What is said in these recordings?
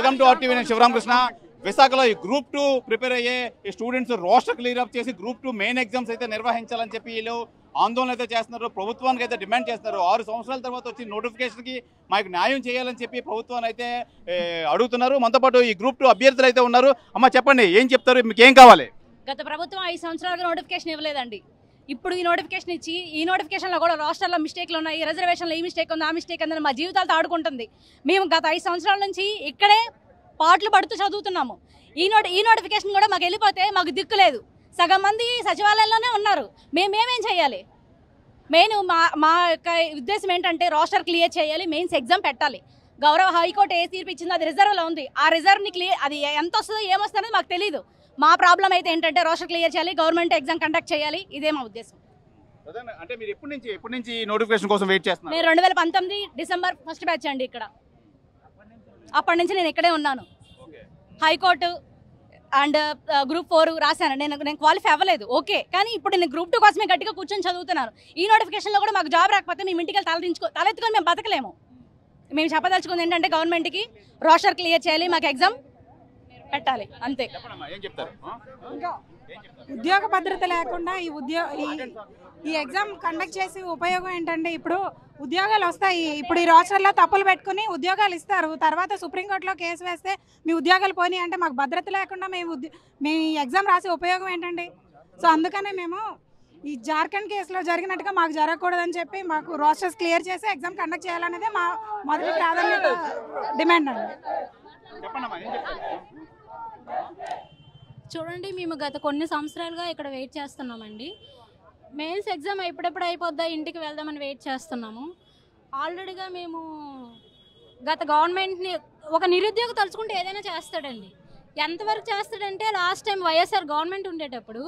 Welcome to RTV. నేను శివరామకృష్ణ. విశాఖలో ఈ గ్రూప్ 2 ప్రిపేర్ అయ్యే ఈ స్టూడెంట్స్ రోస్టర్ క్లియర్ అప్ చేసి గ్రూప్ 2 మెయిన్ ఎగ్జామ్స్ అయితే నిర్వహించాలని చెప్పి వీళ్ళు ఆందోళన అయితే చేస్తున్నారు. ప్రభుత్వానికి అయితే డిమాండ్ చేస్తున్నారు. 6 సంవత్సరాల తర్వాత వచ్చి నోటిఫికేషన్కి మాకు న్యాయం చేయాలని చెప్పి ప్రభుత్వాన్ని అయితే అడుగుతున్నారు. మనతో పాటు ఈ గ్రూప్ 2 అభ్యర్థులు అయితే ఉన్నారు. అమ్మ చెప్పండి, ఏం చెప్తారు, మీకు ఏం కావాలి? గత ప్రభుత్వం 5 సంవత్సరాలుగా నోటిఫికేషన్ ఇవ్వలేదండి. ఇప్పుడు ఈ నోటిఫికేషన్ ఇచ్చి ఈ నోటిఫికేషన్లో కూడా రాష్ట్రాల్లో మిస్టేక్లు ఉన్నాయి, రిజర్వేషన్లో ఈ మిస్టేక్ ఉంది, ఆ మిస్టేక్ ఉందని మా జీవితాలతో ఆడుకుంటుంది. మేము గత 5 సంవత్సరాల నుంచి ఇక్కడే పాటలు పడుతూ చదువుతున్నాము. ఈ నోటిఫికేషన్ కూడా మాకు వెళ్ళిపోతే మాకు దిక్కు లేదు. సగం మంది సచివాలయంలోనే ఉన్నారు. మేమేమేం చేయాలి? మెయిన్ మా యొక్క ఉద్దేశం ఏంటంటే రోస్టర్ క్లియర్ చేయాలి, మెయిన్స్ ఎగ్జామ్ పెట్టాలి. గౌరవ హైకోర్టు ఏ తీర్పు ఇచ్చిందో అది రిజర్వ్లో ఉంది. ఆ రిజర్వ్ని క్లియర్ అది ఎంత వస్తుందో ఏమొస్తుందో మాకు తెలియదు. మా ప్రాబ్లం అయితే ఏంటంటే రోస్టర్ క్లియర్ చేయాలి, గవర్నమెంట్ ఎగ్జామ్ కండక్ట్ చేయాలి. ఇదే మా ఉద్దేశం. అంటే మీరు ఎప్పటి నుంచి నోటిఫికేషన్ కోసం వెయిట్ చేస్తున్నారు? నేను 2019 డిసెంబర్ 1st బ్యాచ్ అండి ఇక్కడ. అప్పటి నుంచి నేను ఇక్కడే ఉన్నాను. హైకోర్టు అండ్ గ్రూప్ 4 రాశాను. నేను క్వాలిఫై అవ్వలేదు, ఓకే, కానీ ఇప్పుడు నేను గ్రూప్ 2 కోసమే గట్టిగా కూర్చొని చదువుతున్నాను. ఈ నోటిఫికేషన్లో కూడా మాకు జాబ్ రాకపోతే మేము ఇంటికి తలెత్తుకొని మేము బతకలేము. మేము చెప్పదలుచుకుంది ఏంటంటే గవర్నమెంట్కి రోస్టర్ క్లియర్ చేయాలి, మాకు ఎగ్జామ్ పెట్టాలి, అంతే. ఉద్యోగ భద్రత లేకుండా ఈ ఎగ్జామ్ కండక్ట్ చేసి ఉపయోగం ఏంటంటే ఇప్పుడు ఉద్యోగాలు వస్తాయి. ఇప్పుడు ఈ రాష్ట్రాల్లో తప్పులు పెట్టుకుని ఉద్యోగాలు ఇస్తారు. తర్వాత సుప్రీంకోర్టులో కేసు వేస్తే మీ ఉద్యోగాలు పోనీ అంటే మాకు భద్రత లేకుండా మేము ఎగ్జామ్ రాసే ఉపయోగం ఏంటండి? సో అందుకనే మేము ఈ జార్ఖండ్ కేసులో జరిగినట్టుగా మాకు జరగకూడదని చెప్పి మాకు రోస్టర్స్ క్లియర్ చేసి ఎగ్జామ్ కండక్ట్ చేయాలనేదే మా మొదటి ప్రాధాన్యత డిమాండ్ అండి. చూడండి, మేము గత కొన్ని సంవత్సరాలుగా ఇక్కడ వెయిట్ చేస్తున్నామండి. మెయిన్స్ ఎగ్జామ్ ఎప్పుడెప్పుడు అయిపోద్దా ఇంటికి వెళ్దామని వెయిట్ చేస్తున్నాము. ఆల్రెడీగా మేము గత గవర్నమెంట్ని ఒక నిరుద్యోగ తలుచుకుంటే ఏదైనా చేస్తాడండి. ఎంతవరకు చేస్తాడంటే లాస్ట్ టైం వైఎస్ఆర్ గవర్నమెంట్ ఉండేటప్పుడు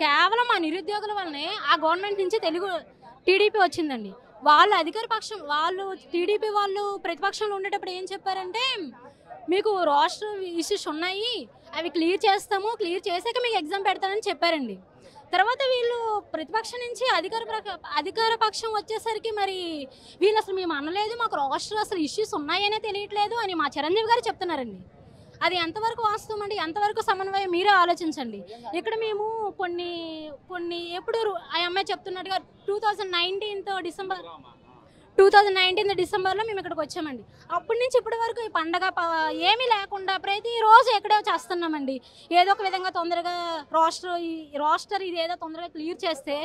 కేవలం ఆ నిరుద్యోగుల వల్లనే ఆ గవర్నమెంట్ నుంచి టీడీపీ వచ్చిందండి. వాళ్ళు అధికార పక్షం, వాళ్ళు టీడీపీ వాళ్ళు ప్రతిపక్షంలో ఉండేటప్పుడు ఏం చెప్పారంటే మీకు రాష్ట్ర ఇష్యూస్ ఉన్నాయి, అవి క్లియర్ చేస్తాము, క్లియర్ చేశాక మీకు ఎగ్జామ్ పెడతానని చెప్పారండి. తర్వాత వీళ్ళు ప్రతిపక్షం నుంచి అధికార పక్షం వచ్చేసరికి మరి వీళ్ళు అసలు మేము అనలేదు, మాకు రాష్ట్ర అసలు ఇష్యూస్ ఉన్నాయనే తెలియట్లేదు అని మా చిరంజీవి గారు చెప్తున్నారండి. అది ఎంతవరకు వాస్తవం అండి, ఎంతవరకు సమన్వయం మీరే ఆలోచించండి. ఇక్కడ మేము కొన్ని ఎప్పుడు ఆ అమ్మాయి చెప్తున్నట్టుగా 2019 డిసెంబర్లో మేము ఇక్కడికి వచ్చామండి. అప్పటి నుంచి ఇప్పటి వరకు ఈ పండగ ఏమీ లేకుండా ప్రతిరోజు ఎక్కడో చేస్తున్నామండి. ఏదో ఒక విధంగా తొందరగా రోస్టర్ ఇది ఏదో తొందరగా క్లియర్ చేస్తే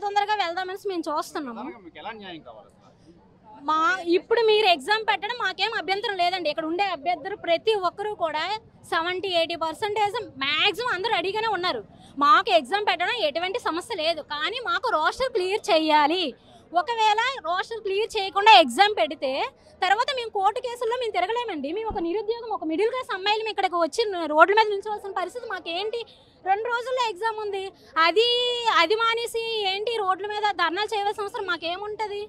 తొందరగా వెళ్దామని మేము చూస్తున్నాము. ఇప్పుడు మీరు ఎగ్జామ్ పెట్టడం మాకేం అభ్యంతరం లేదండి. ఇక్కడ ఉండే అభ్యర్థులు ప్రతి ఒక్కరూ కూడా 70-80% మ్యాక్సిమం అందరూ రెడీగానే ఉన్నారు. మాకు ఎగ్జామ్ పెట్టడం ఎటువంటి సమస్య లేదు, కానీ మాకు రోస్టర్ క్లియర్ చేయాలి. ఒకవేళ రోస్టర్ క్లియర్ చేయకుండా ఎగ్జామ్ పెడితే తర్వాత మేము కోర్టు కేసుల్లో మేము తిరగలేమండి. మేము ఒక నిరుద్యోగం, ఒక మిడిల్ క్లాస్ అమ్మాయిలు ఇక్కడికి వచ్చి రోడ్ల మీద నిల్చోవాల్సిన పరిస్థితి మాకేంటి? 2 రోజుల్లో ఎగ్జామ్ ఉంది, అది మానేసి ఏంటి రోడ్ల మీద ధర్నాలు చేయవలసిన అవసరం మాకేముంటుంది?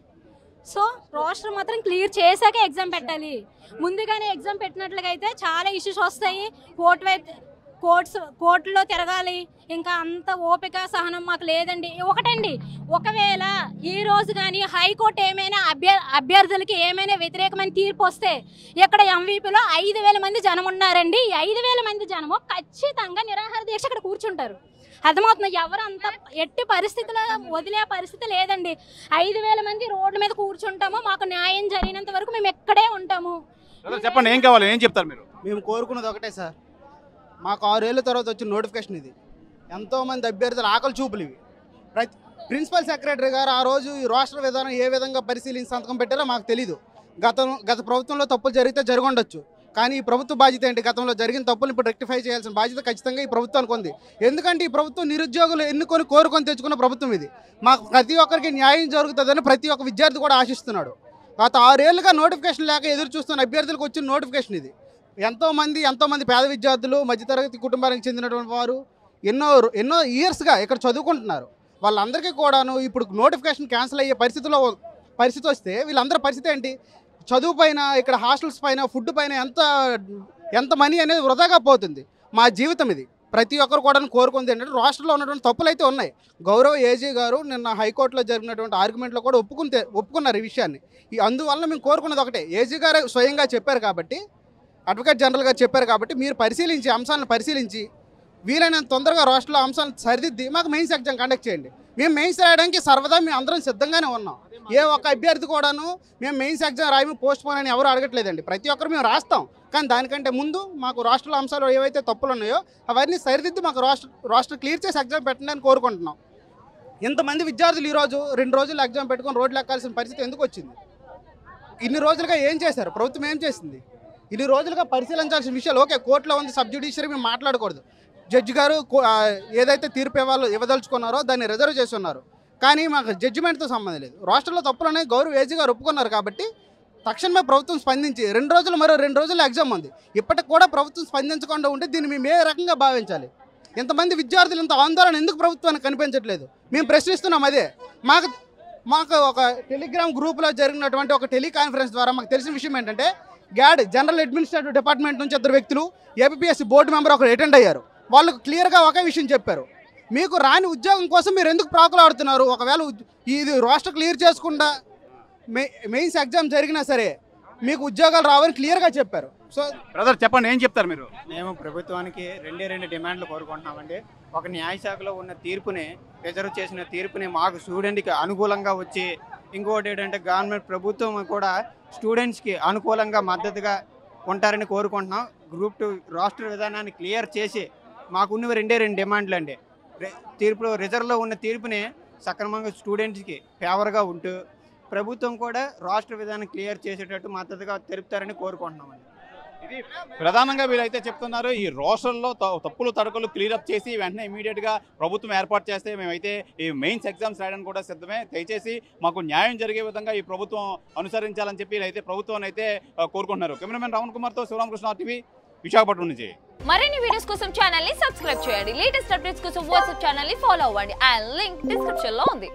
సో రోస్టర్ మాత్రం క్లియర్ చేశాకే ఎగ్జామ్ పెట్టాలి. ముందుగానే ఎగ్జామ్ పెట్టినట్లుగా అయితే చాలా ఇష్యూస్ వస్తాయి. కోర్టులో తిరగాలి, ఇంకా అంత ఓపిక సహనం మాకు లేదండి. ఒకటండి, ఒకవేళ ఈ రోజు కానీ హైకోర్టు ఏమైనా అభ్యర్థులకి ఏమైనా వ్యతిరేకమైన తీర్పు వస్తే ఇక్కడ ఎంవీపీలో 5,000 మంది జనం ఉన్నారండి. ఈ 5,000 మంది జనము ఖచ్చితంగా నిరాహార దీక్ష ఇక్కడ కూర్చుంటారు. అర్థమవుతుంది? ఎవరు అంత ఎట్టి పరిస్థితుల్లో వదిలే పరిస్థితి లేదండి. 5,000 మంది రోడ్ల మీద కూర్చుంటాము. మాకు న్యాయం జరిగినంత వరకు మేము ఎక్కడే ఉంటాము. చెప్పండి, ఏం కావాలి, ఏం చెప్తారు మీరు? మేము కోరుకున్నది ఒకటే సార్, మాకు 6 ఏళ్ళ తర్వాత వచ్చిన నోటిఫికేషన్ ఇది. ఎంతోమంది అభ్యర్థులు ఆకలి చూపులు ఇవి. ప్రిన్సిపల్ సెక్రటరీ గారు ఆ రోజు ఈ రాష్ట్ర విధానం ఏ విధంగా పరిశీలించి సంతకం పెట్టారో మాకు తెలీదు. గత ప్రభుత్వంలో తప్పులు జరిగితే జరగండొచ్చు, కానీ ఈ ప్రభుత్వ బాధ్యత ఏంటి? గతంలో జరిగిన తప్పులు ఇప్పుడు రెక్టిఫై చేయాల్సిన బాధ్యత ఖచ్చితంగా ఈ ప్రభుత్వానికి ఉంది. ఎందుకంటే ఈ ప్రభుత్వం నిరుద్యోగులు ఎన్నుకొని కోరుకొని తెచ్చుకున్న ప్రభుత్వం ఇది. మాకు ప్రతి ఒక్కరికి న్యాయం జరుగుతుందని ప్రతి ఒక్క విద్యార్థి కూడా ఆశిస్తున్నాడు. గత 6 ఏళ్ళుగా నోటిఫికేషన్ లేక ఎదురు చూస్తున్న అభ్యర్థులకు వచ్చిన నోటిఫికేషన్ ఇది. ఎంతోమంది పేద విద్యార్థులు, మధ్యతరగతి కుటుంబానికి చెందినటువంటి వారు ఎన్నో ఇయర్స్గా ఇక్కడ చదువుకుంటున్నారు. వాళ్ళందరికీ కూడాను ఇప్పుడు నోటిఫికేషన్ క్యాన్సిల్ అయ్యే పరిస్థితి వస్తే వీళ్ళందరి పరిస్థితి ఏంటి? చదువు పైన, ఇక్కడ హాస్టల్స్ పైన, ఫుడ్ పైన ఎంత మనీ అనేది వృధాగా పోతుంది. మా జీవితం ఇది. ప్రతి ఒక్కరు కూడా కోరుకుంది ఏంటంటే రాష్ట్రంలో ఉన్నటువంటి తప్పులు అయితే ఉన్నాయి. గౌరవ ఏజీ గారు నిన్న హైకోర్టులో జరిగినటువంటి ఆర్గ్యుమెంట్లో కూడా ఒప్పుకున్నారు ఈ విషయాన్ని. అందువల్ల మేము కోరుకున్నది ఒకటే, ఏజీ గారు స్వయంగా చెప్పారు కాబట్టి అడ్వకేట్ జనరల్ గారు చెప్పారు కాబట్టి మీరు పరిశీలించి అంశాలను పరిశీలించి వీలైనంత తొందరగా రాష్ట్రంలో అంశాలను సరిదిద్ది మాకు మెయిన్స్ ఎగ్జామ్ కండక్ట్ చేయండి. మేము మెయిన్స్ రాయడానికి సర్వదా మేము అందరం సిద్ధంగానే ఉన్నాం. ఏ ఒక్క అభ్యర్థి కూడాను మేము మెయిన్స్ ఎగ్జామ్ రాయము పోస్ట్ పోన్ అని ఎవరు అడగట్లేదండి. ప్రతి ఒక్కరు మేము రాస్తాం, కానీ దానికంటే ముందు మాకు రాష్ట్రంలో అంశాలు ఏవైతే తప్పులు ఉన్నాయో అవన్నీ సరిదిద్ది మాకు రాష్ట్రం క్లియర్ చేసి ఎగ్జామ్ పెట్టండి అని కోరుకుంటున్నాం. ఇంతమంది విద్యార్థులు ఈరోజు 2 రోజులు ఎగ్జామ్ పెట్టుకొని రోడ్లు ఎక్కాల్సిన పరిస్థితి ఎందుకు వచ్చింది? ఇన్ని రోజులుగా ఏం చేశారు? ప్రభుత్వం ఏం చేసింది? ఇన్ని రోజులుగా పరిశీలించాల్సిన విషయాలు ఓకే కోర్టులో ఉంది, సబ్ జ్యుడిషియరీ మేము మాట్లాడకూడదు. జడ్జి గారు ఏదైతే తీర్పు ఇవ్వదలుచుకున్నారో దాన్ని రిజర్వ్ చేసి ఉన్నారు, కానీ మాకు జడ్జిమెంట్తో సంబంధం లేదు. రాష్ట్రంలో తప్పులనే గౌరవ ఏజీ గారు ఒప్పుకున్నారు కాబట్టి తక్షణమే ప్రభుత్వం స్పందించి 2 రోజులు మరో 2 రోజులు ఎగ్జామ్ ఉంది, ఇప్పటికి కూడా ప్రభుత్వం స్పందించకుండా ఉంటే దీన్ని మేము ఏ రకంగా భావించాలి? ఇంతమంది విద్యార్థులు ఇంత ఆందోళన ఎందుకు ప్రభుత్వానికి కనిపించట్లేదు? మేము ప్రశ్నిస్తున్నాం. అదే మాకు ఒక టెలిగ్రామ్ గ్రూప్లో జరిగినటువంటి ఒక టెలికాన్ఫరెన్స్ ద్వారా మాకు తెలిసిన విషయం ఏంటంటే గ్యాడ్ జనరల్ అడ్మినిస్ట్రేటివ్ డిపార్ట్మెంట్ నుంచి 2 వ్యక్తులు, ఏపీఎస్సీ బోర్డు మెంబర్ ఒకరు అటెండ్ అయ్యారు. వాళ్ళకు క్లియర్గా ఒకే విషయం చెప్పారు, మీకు రాని ఉద్యోగం కోసం మీరు ఎందుకు ప్రాకులాడుతున్నారు? ఒకవేళ ఇది రాష్ట్ర క్లియర్ చేసుకుండా మెయిన్స్ ఎగ్జామ్ జరిగినా సరే మీకు ఉద్యోగాలు రావని క్లియర్గా చెప్పారు. సో బ్రదర్ చెప్పండి, ఏం చెప్తారు మీరు? మేము ప్రభుత్వానికి 2 డిమాండ్లు కోరుకుంటున్నామండి. ఒక న్యాయశాఖలో ఉన్న తీర్పుని, రిజర్వ్ చేసిన తీర్పుని మాకు స్టూడెంట్కి అనుకూలంగా వచ్చి, ఇంకోటి ఏంటంటే గవర్నమెంట్ ప్రభుత్వం కూడా స్టూడెంట్స్కి అనుకూలంగా మద్దతుగా ఉంటారని కోరుకుంటున్నాం. గ్రూప్ 2 రాష్ట్ర విధానాన్ని క్లియర్ చేసి మాకున్నవి 2 డిమాండ్లు అండి. తీర్పులో రిజర్వ్లో ఉన్న తీర్పుని సక్రమంగా స్టూడెంట్స్కి ఫేవర్గా ఉంటూ ప్రభుత్వం కూడా రాష్ట్ర విధానం క్లియర్ చేసేటట్టు మద్దతుగా తెలుపుతారని కోరుకుంటున్నామండి. ఇది ప్రధానంగా వీరైతే చెప్తున్నారు. ఈ రాష్ట్రంలో తప్పులు తడకలు క్లియర్ అప్ చేసి వెంటనే ఇమీడియట్గా ప్రభుత్వం ఏర్పాటు చేస్తే మేమైతే ఈ మెయిన్స్ ఎగ్జామ్స్ రాయడానికి కూడా సిద్ధమే. దయచేసి మాకు న్యాయం జరిగే విధంగా ఈ ప్రభుత్వం అనుసరించాలని చెప్పి అయితే ప్రభుత్వాన్ని అయితే కోరుకుంటున్నారు. కెమెరామెన్ రావణ్ కుమార్తో శివరామకృష్ణ టీవీ, విశాఖపట్నం నుంచి. మరిన్ని వీడియోస్ కోసం ఛానల్ ని సబ్స్క్రైబ్ చేయండి. లేటెస్ట్ అప్డేట్స్ కోసం వాట్సాప్ ఛానల్ ని ఫాలో అవ్వండి. ఆ లింక్ డిస్క్రిప్షన్ లో ఉంది.